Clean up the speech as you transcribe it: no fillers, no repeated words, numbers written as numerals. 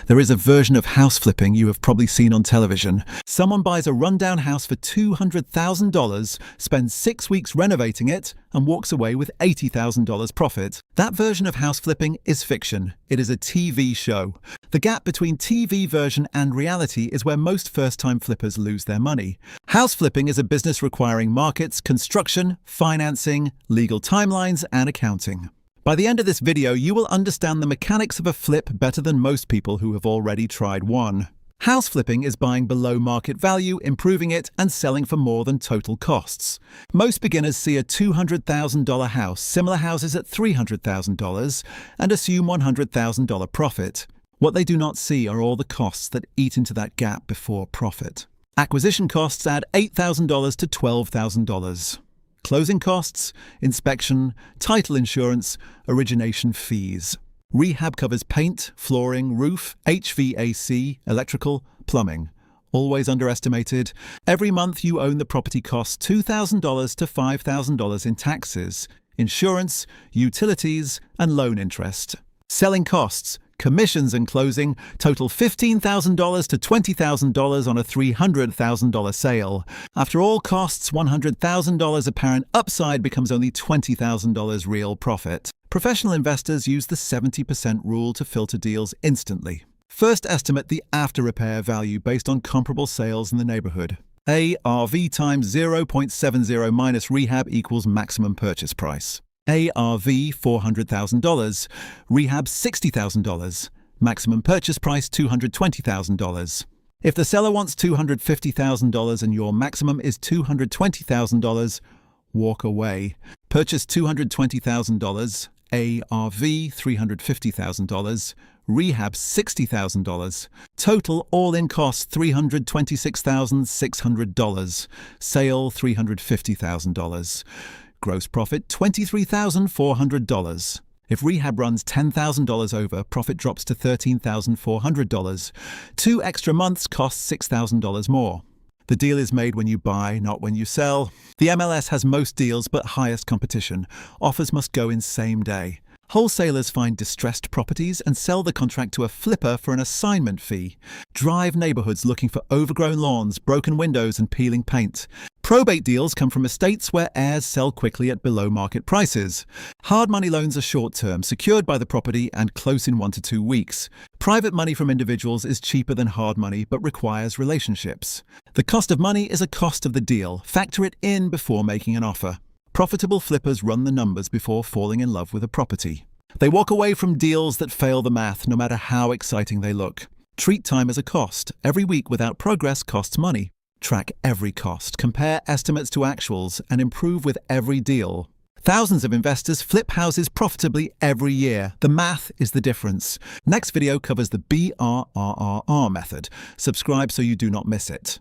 There is a version of house flipping you have probably seen on television. Someone buys a rundown house for $200,000, spends 6 weeks renovating it, and walks away with $80,000 profit. That version of house flipping is fiction. It is a TV show. The gap between TV version and reality is where most first-time flippers lose their money. House flipping is a business requiring markets, construction, financing, legal timelines, and accounting. By the end of this video, you will understand the mechanics of a flip better than most people who have already tried one. House flipping is buying below market value, improving it, and selling for more than total costs. Most beginners see a $200,000 house, similar houses at $300,000, and assume $100,000 profit. What they do not see are all the costs that eat into that gap before profit. Acquisition costs add $8,000 to $12,000. Closing costs, inspection, title insurance, origination fees. Rehab covers paint, flooring, roof, HVAC, electrical, plumbing. Always underestimated. Every month you own the property costs $2,000 to $5,000 in taxes, insurance, utilities, and loan interest. Selling costs, commissions and closing total $15,000 to $20,000 on a $300,000 sale. After all costs, $100,000 apparent upside becomes only $20,000 real profit. Professional investors use the 70% rule to filter deals instantly. First, estimate the after-repair value based on comparable sales in the neighborhood. ARV times 0.70 minus rehab equals maximum purchase price. ARV $400,000, rehab $60,000, maximum purchase price $220,000. If the seller wants $250,000 and your maximum is $220,000, walk away. Purchase $220,000, ARV $350,000, rehab $60,000. Total all-in cost $326,600, sale $350,000. Gross profit $23,400. If rehab runs $10,000 over, profit drops to $13,400. 2 extra months cost $6,000 more. The deal is made when you buy, not when you sell. The MLS has most deals but highest competition. Offers must go in same day. Wholesalers find distressed properties and sell the contract to a flipper for an assignment fee. Drive neighborhoods looking for overgrown lawns, broken windows, and peeling paint. Probate deals come from estates where heirs sell quickly at below market prices. Hard money loans are short-term, secured by the property and close in 1 to 2 weeks. Private money from individuals is cheaper than hard money but requires relationships. The cost of money is a cost of the deal. Factor it in before making an offer. Profitable flippers run the numbers before falling in love with a property. They walk away from deals that fail the math, no matter how exciting they look. Treat time as a cost. Every week without progress costs money. Track every cost, compare estimates to actuals, and improve with every deal. Thousands of investors flip houses profitably every year. The math is the difference. Next video covers the BRRRR method. Subscribe so you do not miss it.